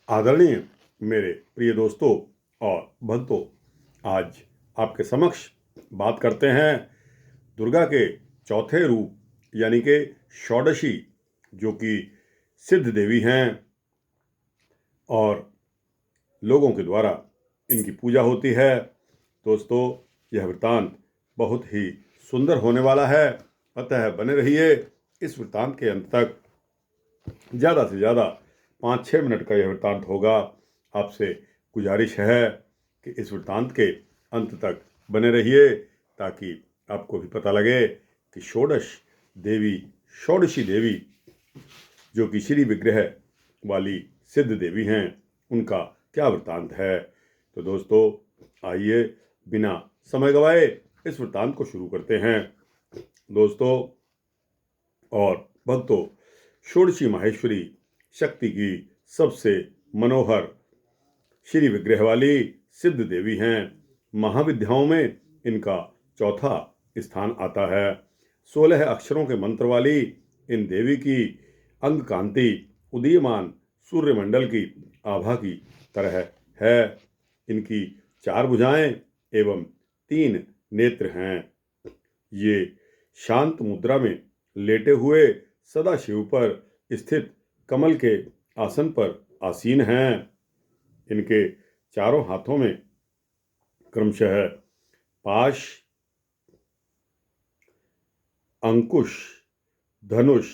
आदरणीय मेरे प्रिय दोस्तों और भक्तों, आज आपके समक्ष बात करते हैं दुर्गा के चौथे रूप यानी कि षोडशी, जो कि सिद्ध देवी हैं और लोगों के द्वारा इनकी पूजा होती है। दोस्तों, यह वृत्तांत बहुत ही सुंदर होने वाला है, अतः बने रहिए इस वृत्तांत के अंत तक। ज़्यादा से ज़्यादा 5-6 मिनट का यह वृत्तांत होगा। आपसे गुजारिश है कि इस वृत्तांत के अंत तक बने रहिए ताकि आपको भी पता लगे कि षोडशी देवी जो कि श्री विग्रह वाली सिद्ध देवी हैं, उनका क्या वृत्तांत है। तो दोस्तों, आइए बिना समय गवाए इस वृत्तांत को शुरू करते हैं। दोस्तों और भक्तों, षोडशी माहेश्वरी शक्ति की सबसे मनोहर श्री विग्रह वाली सिद्ध देवी हैं। महाविद्याओं में इनका चौथा स्थान आता है। 16 अक्षरों के मंत्र वाली इन देवी की अंग कांति उदीयमान सूर्यमंडल की आभा की तरह है। इनकी 4 भुजाएं एवं 3 नेत्र हैं। ये शांत मुद्रा में लेटे हुए सदाशिव पर स्थित कमल के आसन पर आसीन हैं। इनके चारों हाथों में क्रमशः पाश, अंकुश, धनुष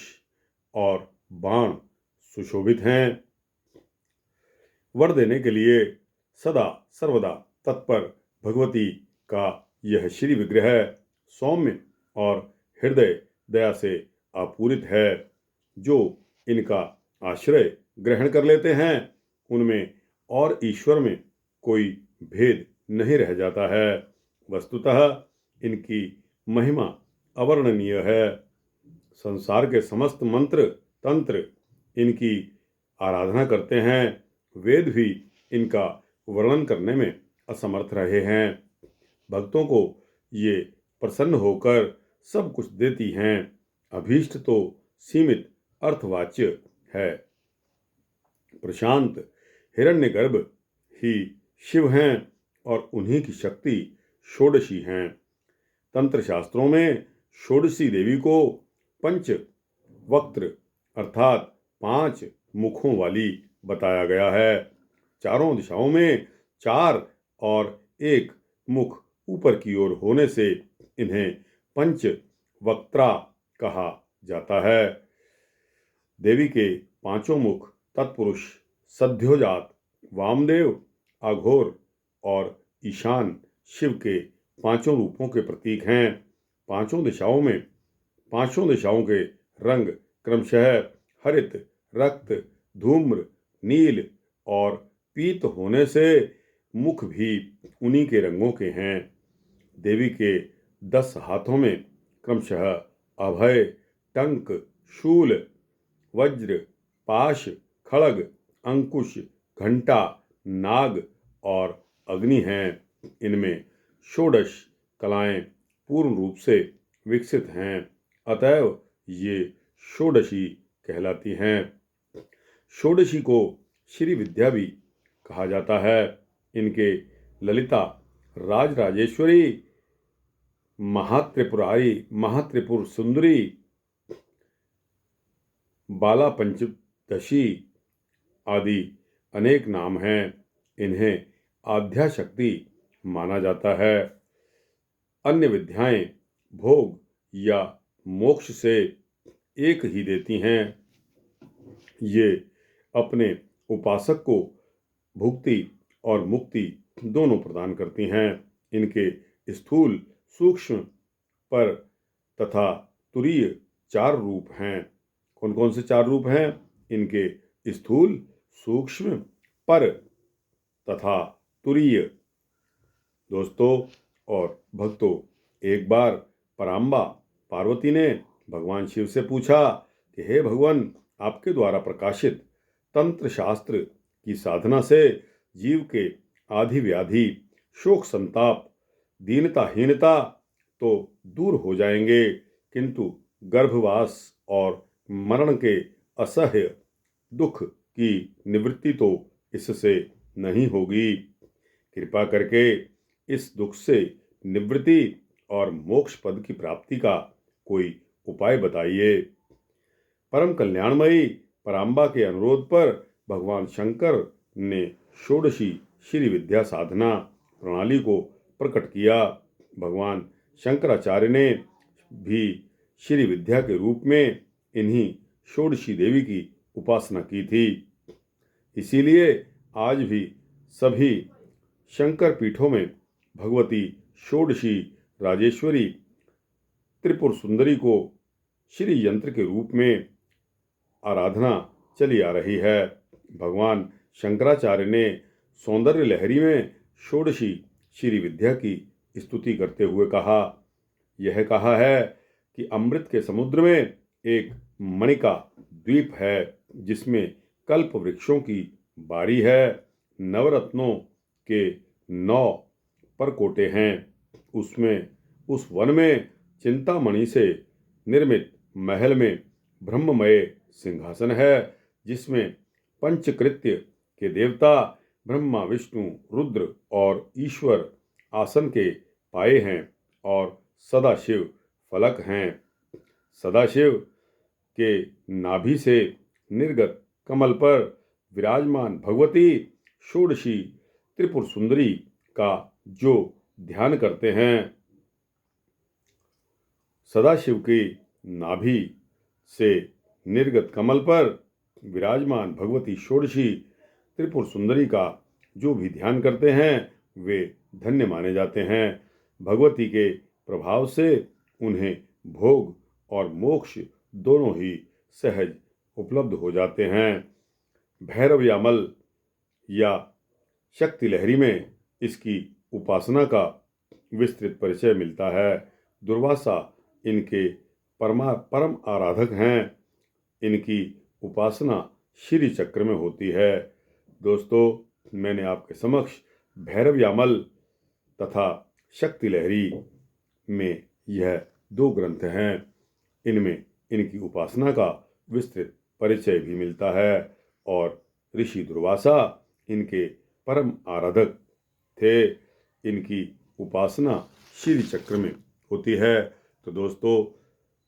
और बाण सुशोभित हैं। वर देने के लिए सदा सर्वदा तत्पर भगवती का यह श्री विग्रह सौम्य और हृदय दया से आपूरित है। जो इनका आश्रय ग्रहण कर लेते हैं, उनमें और ईश्वर में कोई भेद नहीं रह जाता है। वस्तुतः इनकी महिमा अवर्णनीय है। संसार के समस्त मंत्र तंत्र इनकी आराधना करते हैं। वेद भी इनका वर्णन करने में असमर्थ रहे हैं। भक्तों को ये प्रसन्न होकर सब कुछ देती हैं। अभीष्ट तो सीमित अर्थवाच्य है। प्रशांत हिरण्यगर्भ ही शिव हैं और उन्हीं की शक्ति षोडशी हैं। तंत्र शास्त्रों में षोडशी देवी को पंच वक्त्र अर्थात 5 मुखों वाली बताया गया है। चारों दिशाओं में 4 और 1 मुख ऊपर की ओर होने से इन्हें पंच वक्त्रा कहा जाता है। देवी के 5 मुख तत्पुरुष, सद्योजात, वामदेव, अघोर और ईशान शिव के 5 रूपों के प्रतीक हैं। 5 दिशाओं के रंग क्रमशः हरित, रक्त, धूम्र, नील और पीत होने से मुख भी उन्हीं के रंगों के हैं। देवी के 10 हाथों में क्रमशः अभय, टंक, शूल, वज्र, पाश, खड्ग, अंकुश, घंटा, नाग और अग्नि हैं। इनमें षोडश कलाएं पूर्ण रूप से विकसित हैं, अतएव ये षोडशी कहलाती हैं। षोडशी को श्री विद्या भी कहा जाता है। इनके ललिता, राजराजेश्वरी, महात्रिपुर सुंदरी, बाला पंचदशी आदि अनेक नाम हैं। इन्हें आद्या शक्ति माना जाता है। अन्य विद्याएं भोग या मोक्ष से एक ही देती हैं। ये अपने उपासक को भुक्ति और मुक्ति दोनों प्रदान करती हैं। इनके स्थूल, सूक्ष्म, पर तथा तुरीय 4 रूप हैं। कौन कौन से 4 रूप हैं? इनके स्थूल, सूक्ष्म, पर तथा तुरीय। दोस्तों और भक्तों, एक बार पराम्बा पार्वती ने भगवान शिव से पूछा कि हे भगवान, आपके द्वारा प्रकाशित तंत्र शास्त्र की साधना से जीव के आदि व्याधि, शोक संताप, दीनता हीनता तो दूर हो जाएंगे, किंतु गर्भवास और मरण के असह्य दुख की निवृत्ति तो इससे नहीं होगी। कृपा करके इस दुख से निवृत्ति और मोक्ष पद की प्राप्ति का कोई उपाय बताइए। परम कल्याणमयी पराम्बा के अनुरोध पर भगवान शंकर ने षोडशी श्री विद्या साधना प्रणाली को प्रकट किया। भगवान शंकराचार्य ने भी श्री विद्या के रूप में इन्हीं षोडशी देवी की उपासना की थी। इसीलिए आज भी सभी शंकर पीठों में भगवती षोडशी राजेश्वरी त्रिपुर सुंदरी को श्री यंत्र के रूप में आराधना चली आ रही है। भगवान शंकराचार्य ने सौंदर्य लहरी में षोडशी श्री विद्या की स्तुति करते हुए यह कहा है कि अमृत के समुद्र में एक मणिका द्वीप है जिसमें कल्प वृक्षों की बारी है। नवरत्नों के 9 परकोटे हैं। उस वन में चिंतामणि से निर्मित महल में ब्रह्ममय सिंहासन है जिसमें पंचकृत्य के देवता ब्रह्मा विष्णु रुद्र और ईश्वर आसन के पाए हैं और सदाशिव फलक हैं। सदाशिव के नाभि से निर्गत कमल पर विराजमान भगवती षोडशी त्रिपुर सुंदरी का जो ध्यान करते हैं, सदाशिव की नाभि से निर्गत कमल पर विराजमान भगवती षोडशी त्रिपुर सुंदरी का जो भी ध्यान करते हैं वे धन्य माने जाते हैं। भगवती के प्रभाव से उन्हें भोग और मोक्ष दोनों ही सहज उपलब्ध हो जाते हैं। भैरव यामल या शक्ति लहरी में इसकी उपासना का विस्तृत परिचय मिलता है। दुर्वासा इनके परम आराधक हैं। इनकी उपासना श्री चक्र में होती है। दोस्तों, मैंने आपके समक्ष भैरव यामल तथा शक्ति लहरी में यह 2 ग्रंथ हैं। इनमें इनकी उपासना का विस्तृत परिचय भी मिलता है और ऋषि दुर्वासा इनके परम आराधक थे। इनकी उपासना श्री चक्र में होती है। तो दोस्तों,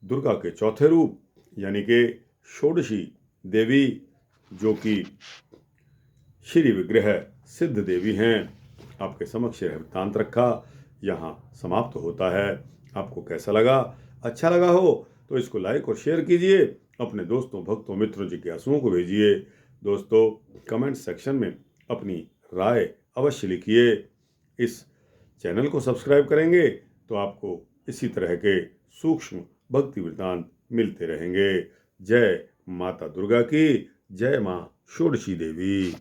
दुर्गा के चौथे रूप यानी कि षोडशी देवी जो कि श्री विग्रह सिद्ध देवी हैं, आपके समक्ष यह वृत्तांत रखा, यहाँ समाप्त होता है। आपको कैसा लगा? अच्छा लगा हो तो इसको लाइक और शेयर कीजिए। अपने दोस्तों, भक्तों, मित्रों, जिज्ञासुओं को भेजिए। दोस्तों, कमेंट सेक्शन में अपनी राय अवश्य लिखिए। इस चैनल को सब्सक्राइब करेंगे तो आपको इसी तरह के सूक्ष्म भक्ति वृत्तांत मिलते रहेंगे। जय माता दुर्गा की, जय माँ षोडशी देवी।